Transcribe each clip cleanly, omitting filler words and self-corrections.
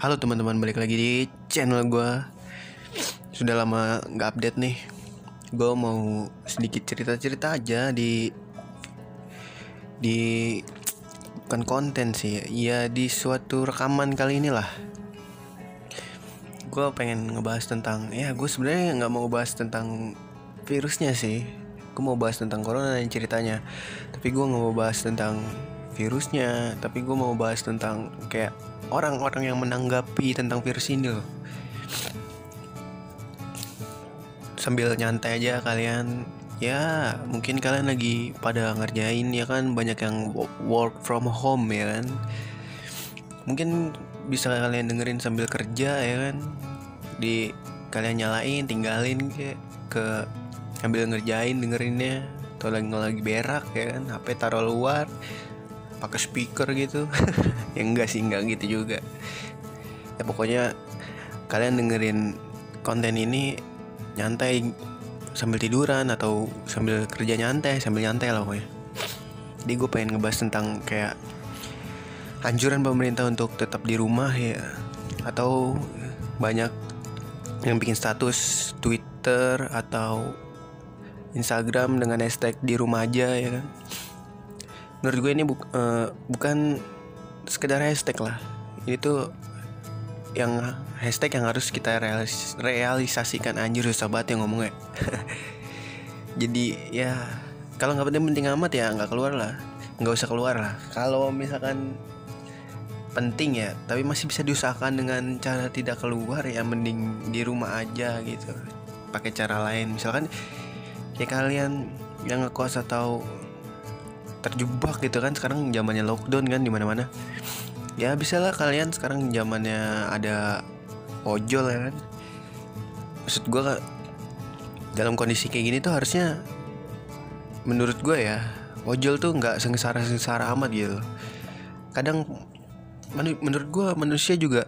Halo teman-teman, balik lagi di channel gue. Sudah lama gak update nih. Gue mau sedikit cerita-cerita aja di bukan konten sih, ya di suatu rekaman kali inilah. Gue pengen ngebahas tentang, gue sebenarnya nggak mau bahas tentang virusnya sih. Gue mau bahas tentang corona dan ceritanya. Tapi gue nggak mau bahas tentang virusnya, tapi gue mau bahas tentang kayak orang-orang yang menanggapi tentang virus ini loh. Sambil nyantai aja kalian. Ya mungkin kalian lagi pada ngerjain, ya kan, banyak yang work from home, ya kan. Mungkin bisa kalian dengerin sambil kerja, ya kan. Kalian nyalain, tinggalin kayak ke sambil ngerjain dengerinnya. Atau lagi berak, ya kan, HP taruh luar pakai speaker gitu. Ya enggak gitu juga. Ya pokoknya kalian dengerin konten ini nyantai sambil tiduran atau sambil kerja sambil nyantai lah pokoknya. Jadi gue pengen ngebahas tentang kayak anjuran pemerintah untuk tetap di rumah ya, atau banyak yang bikin status Twitter atau Instagram dengan hashtag di rumah aja, ya kan. Menurut gue ini bukan sekedar hashtag lah. Ini tuh yang hashtag yang harus kita realisasikan. Anjir, susah banget yang ngomongnya. Jadi ya kalau nggak penting amat ya nggak usah keluar lah. Kalau misalkan penting ya, tapi masih bisa diusahakan dengan cara tidak keluar, ya mending di rumah aja gitu. Pakai cara lain, misalkan ya kalian yang ngekos atau terjebak gitu kan, sekarang zamannya lockdown kan di mana-mana. Ya bisa lah kalian, sekarang zamannya ada ojol, ya kan. Maksud gue dalam kondisi kayak gini tuh harusnya, menurut gue ya, ojol tuh nggak sengsara amat gitu. Kadang menurut gue manusia juga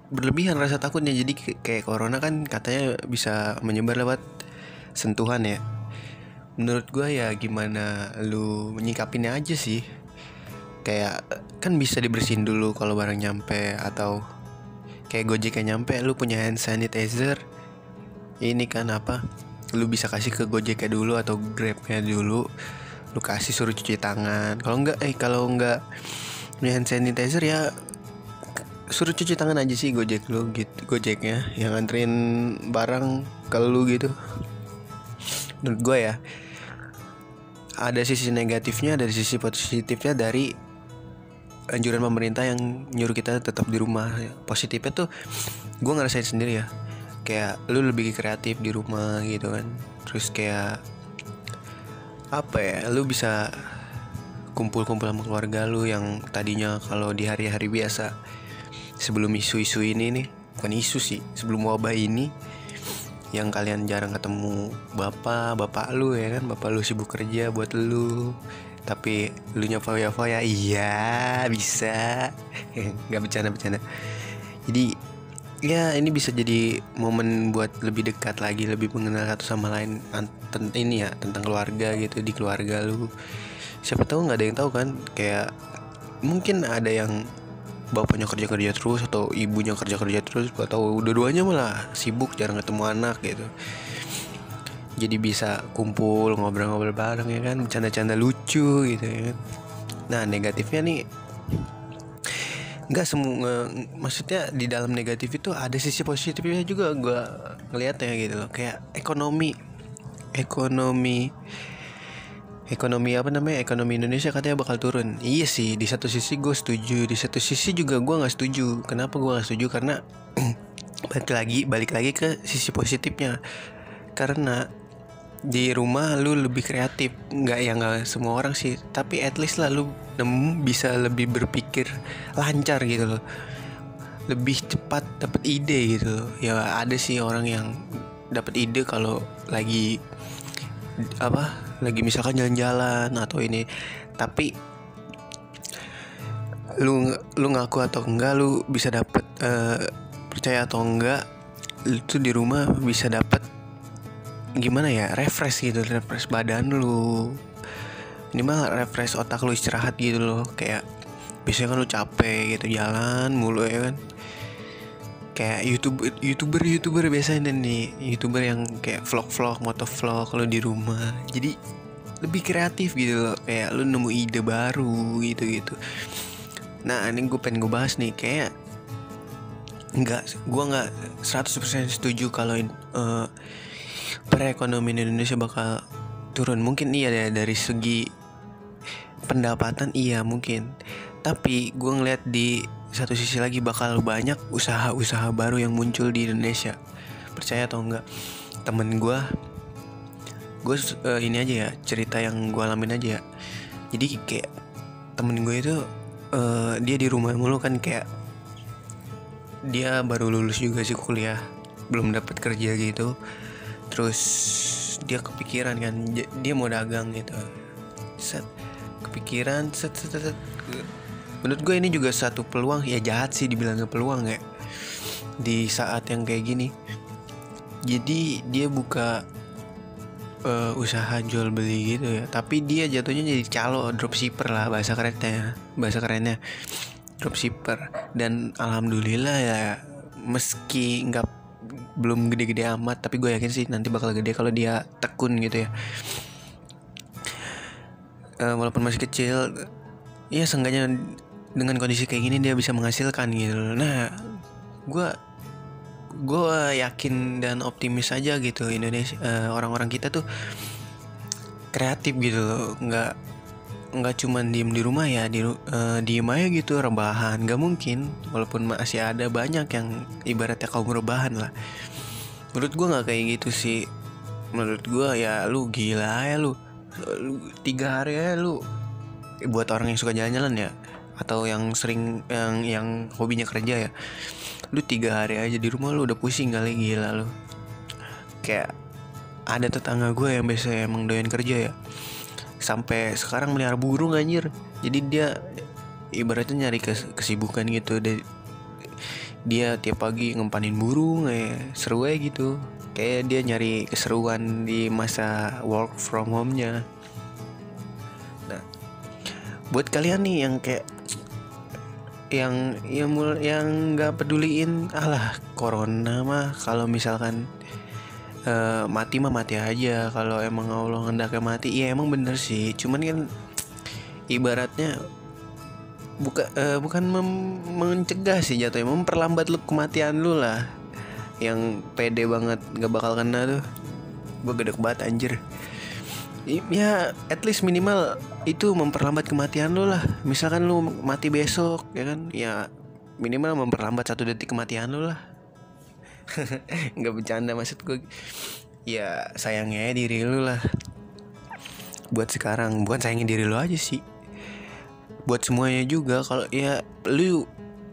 berlebihan rasa takutnya. Jadi kayak corona kan katanya bisa menyebar lewat sentuhan ya. Menurut gue ya gimana lu menyikapinnya aja sih. Kayak kan bisa dibersihin dulu kalau barang nyampe, atau kayak Gojeknya nyampe, lu punya hand sanitizer, ini kan apa, lu bisa kasih ke Gojeknya dulu atau Grabnya dulu, lu kasih suruh cuci tangan. Kalau enggak punya hand sanitizer ya suruh cuci tangan aja sih Gojek lu gitu, Gojeknya yang nganterin barang ke lu gitu. Menurut gue ya ada sisi negatifnya, ada sisi positifnya dari anjuran pemerintah yang nyuruh kita tetap di rumah. Positifnya tuh gue ngerasain sendiri ya, kayak lu lebih kreatif di rumah gitu kan. Terus kayak apa ya, lu bisa kumpul-kumpul sama keluarga lu yang tadinya kalau di hari-hari biasa, sebelum isu-isu ini nih, bukan isu sih, sebelum wabah ini, yang kalian jarang ketemu bapak lu, ya kan. Bapak lu sibuk kerja buat lu, tapi lu foya-foya. Iya bisa. Gak bercanda. Jadi ya ini bisa jadi momen buat lebih dekat lagi, lebih mengenal satu sama lain ini ya, tentang keluarga gitu. Di keluarga lu siapa tahu nggak ada yang tahu kan, kayak mungkin ada yang bapaknya kerja terus atau ibunya kerja terus, atau dua-duanya malah sibuk, jarang ketemu anak gitu. Jadi bisa kumpul ngobrol-ngobrol bareng, ya kan, bercanda-canda lucu gitu, ya kan. Nah negatifnya nih, nggak semua, maksudnya di dalam negatif itu ada sisi positifnya juga gue ngeliatnya gitu loh. Kayak ekonomi ekonomi Indonesia katanya bakal turun. Iya sih, di satu sisi gue setuju, di satu sisi juga gue nggak setuju. Kenapa gue nggak setuju? Karena balik lagi ke sisi positifnya. Karena di rumah lu lebih kreatif, nggak semua orang sih, tapi at least lah lu bisa lebih berpikir lancar gitu loh, lebih cepat dapat ide gitu loh. Ya ada sih orang yang dapat ide kalau lagi misalkan jalan-jalan atau ini, tapi lu ngaku atau enggak, lu bisa dapet percaya atau enggak, lu tuh di rumah bisa dapet gimana ya, refresh badan lu, minimal refresh otak lu, istirahat gitu loh. Kayak biasanya kan lu capek gitu jalan mulu ya kan, kayak youtuber biasanya nih, youtuber yang kayak vlog motovlog kalau di rumah, jadi lebih kreatif gitu loh, kayak lu nemu ide baru gitu. Nah ini gue pengen gue bahas nih, kayak gue nggak 100% setuju kalau perekonomian Indonesia bakal turun. Mungkin iya deh dari segi pendapatan, iya mungkin, tapi gue ngeliat di satu sisi lagi bakal banyak usaha-usaha baru yang muncul di Indonesia. Percaya atau enggak, temen gue ini aja ya, cerita yang gue alamin aja ya. Jadi kayak temen gue itu dia di rumah mulu kan, kayak dia baru lulus juga sih kuliah, belum dapat kerja gitu. Terus dia kepikiran kan, dia mau dagang gitu. Kepikiran set. Menurut gue ini juga satu peluang, ya jahat sih dibilangnya peluang ya, di saat yang kayak gini. Jadi dia buka usaha jual beli gitu ya, tapi dia jatuhnya jadi calo dropshipper lah bahasa kerennya dropshipper. Dan alhamdulillah ya, meski belum gede-gede amat, tapi gue yakin sih nanti bakal gede kalau dia tekun gitu ya. Walaupun masih kecil, ya seenggaknya dengan kondisi kayak gini dia bisa menghasilkan gitu. Nah, gue yakin dan optimis aja gitu, Indonesia orang-orang kita tuh kreatif gitu loh, nggak cuman diem di rumah ya, diem aja gitu rebahan, nggak mungkin. Walaupun masih ada banyak yang ibaratnya kaum rebahan lah. Menurut gue nggak kayak gitu sih. Menurut gue ya lu gila ya, lu 3 hari ya lu, buat orang yang suka jalan-jalan ya, atau yang sering yang hobinya kerja ya, lu 3 hari aja di rumah lu udah pusing kali, gila lu. Kayak ada tetangga gue yang biasa emang doyan kerja ya, sampai sekarang melihara burung anjir. Jadi dia ibaratnya nyari kesibukan gitu. Dia tiap pagi ngempanin burung seru aja gitu. Kayak dia nyari keseruan di masa work from home-nya. Nah, buat kalian nih yang kayak yang nggak peduliin, alah corona mah, kalau misalkan mati mah mati aja, kalau emang Allah ngendaknya mati, ya emang bener sih. Cuman kan ibaratnya bukan mencegah sih jatuhnya, memperlambat lu kematian lu lah. Yang pede banget gak bakal kena tuh, gue gedek banget anjir. Ya at least minimal itu memperlambat kematian lu lah. Misalkan lu mati besok ya kan, ya minimal memperlambat 1 detik kematian lu lah. Nggak bercanda maksud gue. Ya sayangnya diri lu lah. Buat sekarang, bukan sayangin diri lu aja sih, buat semuanya juga. Kalau ya lu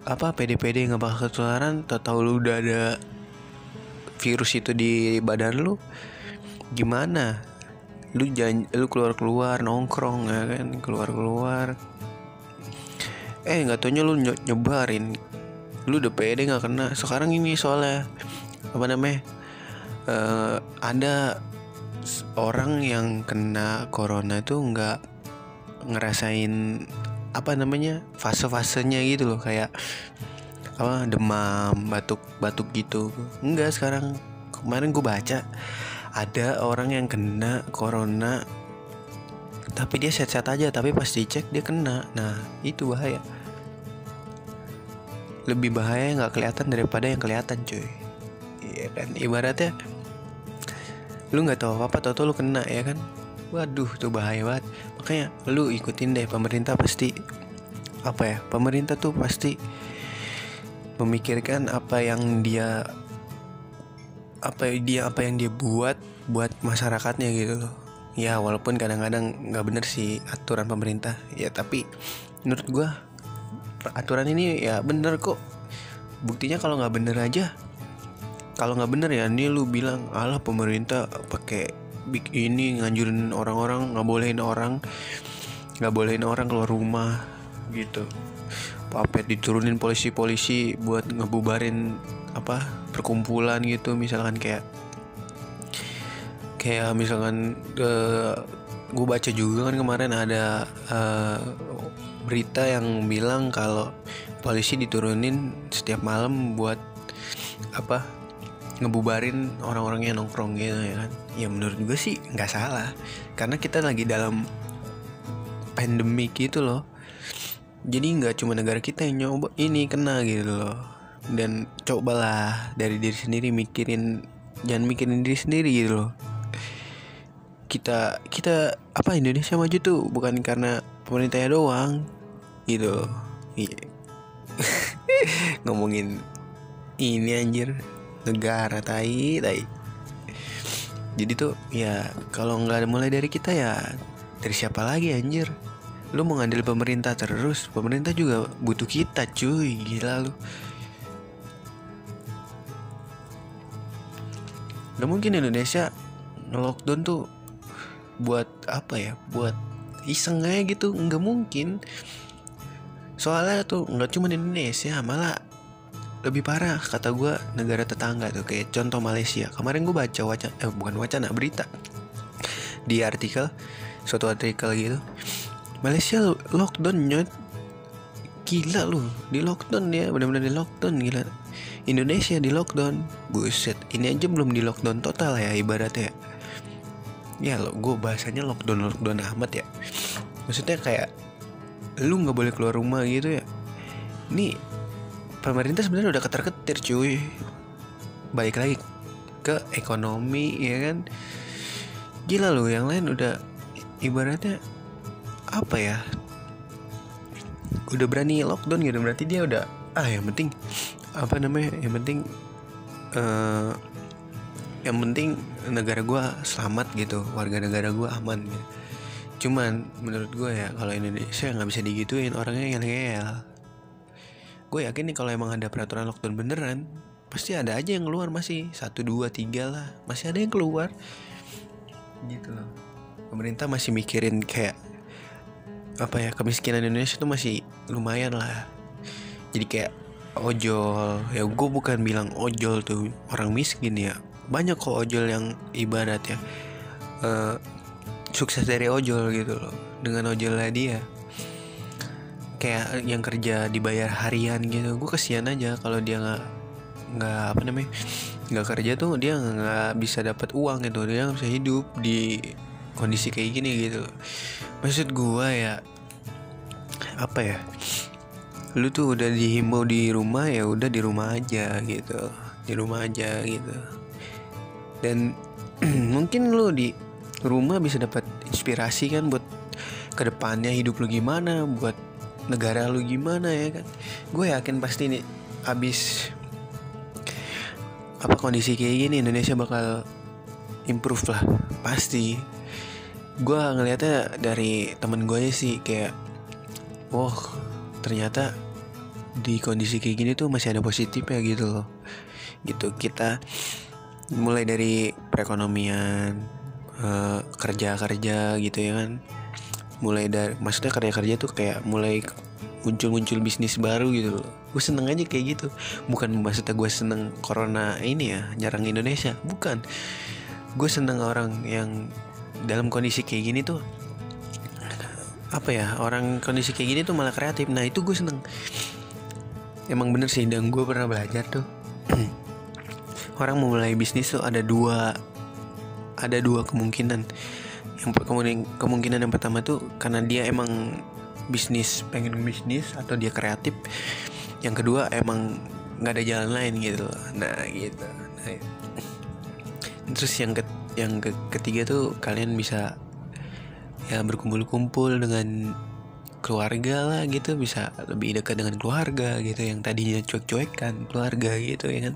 pede-pede nggak bakal ketularan, tahu lu udah ada virus itu di badan lu, gimana? Lu keluar nongkrong ya kan, keluar nggak taunya lu nyebarin. Lu udah pede nggak kena. Sekarang ini soalnya ada orang yang kena corona itu nggak ngerasain fase-fasenya gitu loh, kayak demam, batuk gitu. Enggak, sekarang kemarin gue baca ada orang yang kena corona tapi dia sehat-sehat aja, tapi pas dicek dia kena. Nah itu bahaya, lebih bahaya nggak kelihatan daripada yang kelihatan cuy. Iya kan, ibaratnya lu nggak tahu apa, tahu lu kena ya kan. Waduh tuh bahaya banget. Makanya lu ikutin deh, pemerintah tuh pasti memikirkan apa yang dia buat masyarakatnya gitu loh. Ya walaupun kadang-kadang nggak bener sih aturan pemerintah ya, tapi menurut gue aturan ini ya bener kok. Buktinya kalau nggak bener ya ini lu bilang alah pemerintah pakai ini nganjurin orang-orang, nggak bolehin orang keluar rumah gitu. Papet diturunin polisi buat ngebubarin perkumpulan gitu. Misalkan kayak misalkan gue baca juga kan kemarin ada berita yang bilang kalau polisi diturunin setiap malam buat apa, ngebubarin orang-orang yang nongkrong gitu ya kan. Ya menurut gue sih nggak salah, karena kita lagi dalam pandemik gitu loh. Jadi nggak cuma negara kita yang nyoba ini kena gitu loh. Dan cobalah dari diri sendiri mikirin, jangan mikirin diri sendiri gitu loh. Kita apa, Indonesia maju tuh bukan karena pemerintahnya doang gitu. Iya. Ngomongin ini anjir, negara tai. Jadi tuh ya kalau nggak mulai dari kita ya dari siapa lagi anjir. Lu mau ngandel pemerintah terus, pemerintah juga butuh kita cuy, gila lu. Gak mungkin Indonesia nge-lockdown tuh buat apa ya, buat iseng aja gitu, nggak mungkin. Soalnya tuh nggak cuma Indonesia, malah lebih parah kata gue negara tetangga tuh, kayak contoh Malaysia. Kemarin gue baca berita di suatu artikel gitu. Malaysia lockdown nyot, gila lu, di lockdown ya, benar-benar di lockdown, gila. Indonesia di lockdown, buset, ini aja belum di lockdown total ya ibaratnya. Ya lo, gue bahasanya lockdown amat ya. Maksudnya kayak lu nggak boleh keluar rumah gitu ya. Ini pemerintah sebenarnya udah ketar-ketir cuy. Balik lagi ke ekonomi ya kan. Gila lo, yang lain udah ibaratnya apa ya, udah berani lockdown gitu, berarti dia udah yang penting apa namanya, yang penting negara gue selamat gitu, warga negara gue aman gitu. Cuman menurut gue ya, kalau Indonesia nggak bisa digituin, orangnya ngeyel. Gue yakin nih kalau emang ada peraturan lockdown beneran, pasti ada aja yang keluar, masih 1, 2, 3 lah, masih ada yang keluar gitu loh. Pemerintah masih mikirin kayak apa ya, kemiskinan Indonesia tuh masih lumayan lah. Jadi kayak ojol, ya gue bukan bilang ojol tuh orang miskin ya, banyak kok ojol yang ibarat ya sukses dari ojol gitu loh. Dengan ojolnya dia, kayak yang kerja dibayar harian gitu, gue kesian aja kalau dia nggak apa namanya, nggak kerja tuh, dia nggak bisa dapat uang gitu, dia nggak bisa hidup di kondisi kayak gini gitu. Maksud gue ya apa ya, lu tuh udah dihimbau di rumah, ya udah di rumah aja gitu, di rumah aja gitu. Dan mungkin lu di rumah bisa dapat inspirasi kan buat kedepannya hidup lu gimana, buat negara lu gimana ya kan. Gue yakin pasti nih abis apa kondisi kayak gini Indonesia bakal improve lah, pasti. Gue ngeliatnya dari temen gue aja sih, kayak ternyata di kondisi kayak gini tuh masih ada positifnya gitu loh. Gitu, kita mulai dari perekonomian, kerja gitu ya kan. Mulai dari, maksudnya kerja tuh kayak mulai muncul bisnis baru gitu loh. Gue seneng aja kayak gitu. Bukan maksudnya gue seneng corona ini ya nyerang Indonesia, bukan. Gue seneng orang yang dalam kondisi kayak gini tuh apa ya, orang kondisi kayak gini tuh malah kreatif. Nah itu gue seneng. Emang bener sih, dan gue pernah belajar tuh orang mau mulai bisnis tuh ada dua kemungkinan. Yang kemungkinan yang pertama tuh karena dia emang pengen bisnis atau dia kreatif. Yang kedua emang nggak ada jalan lain gitu. Nah gitu. Terus yang ketiga tuh kalian bisa ya berkumpul-kumpul dengan keluarga lah gitu, bisa lebih dekat dengan keluarga gitu yang tadinya cuek-cuekan keluarga gitu ya kan.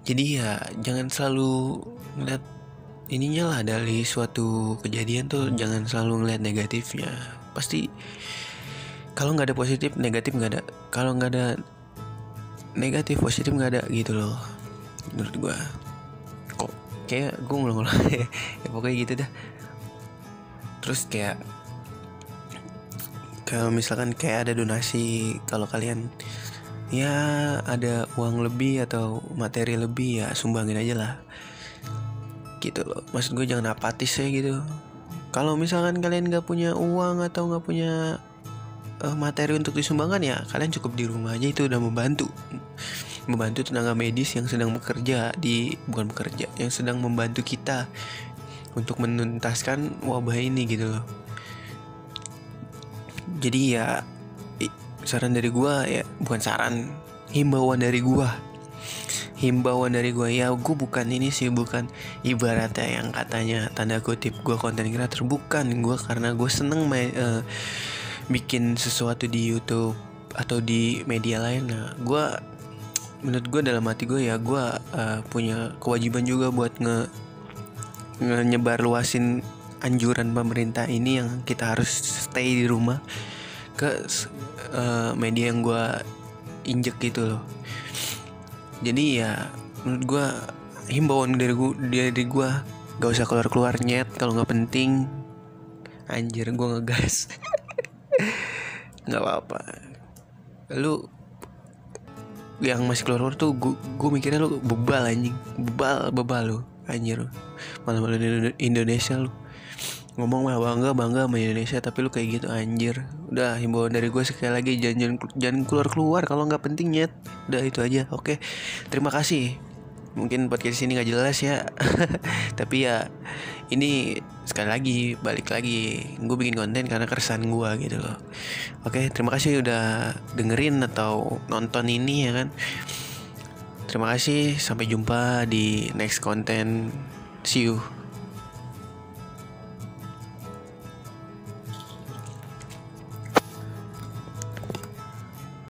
Jadi ya jangan selalu ngeliat ininya lah, dari suatu kejadian tuh jangan selalu ngeliat negatifnya. Pasti kalau nggak ada positif, negatif nggak ada. Kalau nggak ada negatif, positif nggak ada gitu loh menurut gue. Kok kayak gue ngulang-ngulang ya pokoknya gitu dah. Terus kayak kalau misalkan kayak ada donasi, kalau kalian ya ada uang lebih atau materi lebih, ya sumbangin aja lah gitu loh. Maksud gue jangan apatis ya gitu. Kalau misalkan kalian nggak punya uang atau nggak punya materi untuk disumbangkan, ya kalian cukup di rumah aja, itu udah membantu tenaga medis yang sedang yang sedang membantu kita untuk menuntaskan wabah ini gitu loh. Jadi ya saran dari gua, ya bukan saran, himbauan dari gua ya, gue bukan ini sih, bukan ibaratnya yang katanya tanda kutip gue content creator, bukan. Gue karena gue seneng bikin sesuatu di YouTube atau di media lain. Nah, menurut gue dalam hati gue ya, gue punya kewajiban juga buat nyebar luasin anjuran pemerintah ini yang kita harus stay di rumah ke media yang gue injek gitu loh. Jadi ya menurut gue himbauan dari gue gak usah keluar nyet kalau nggak penting. Anjir, gue ngegas. Nggak apa-apa. Lu yang masih keluar tuh gue mikirnya lu bebal anjing, bebal lu anjir. Malah Indonesia lu ngomong mah bangga sama Indonesia, tapi lu kayak gitu anjir. Udah, himbauan dari gue sekali lagi, jangan keluar kalau nggak penting nyet. Udah itu aja. Oke, terima kasih. Mungkin podcast ini nggak jelas ya. Tapi ya ini sekali lagi balik lagi, gue bikin konten karena keresahan gue gitu loh. Oke, terima kasih udah dengerin atau nonton ini ya kan. Terima kasih, sampai jumpa di next konten. See you.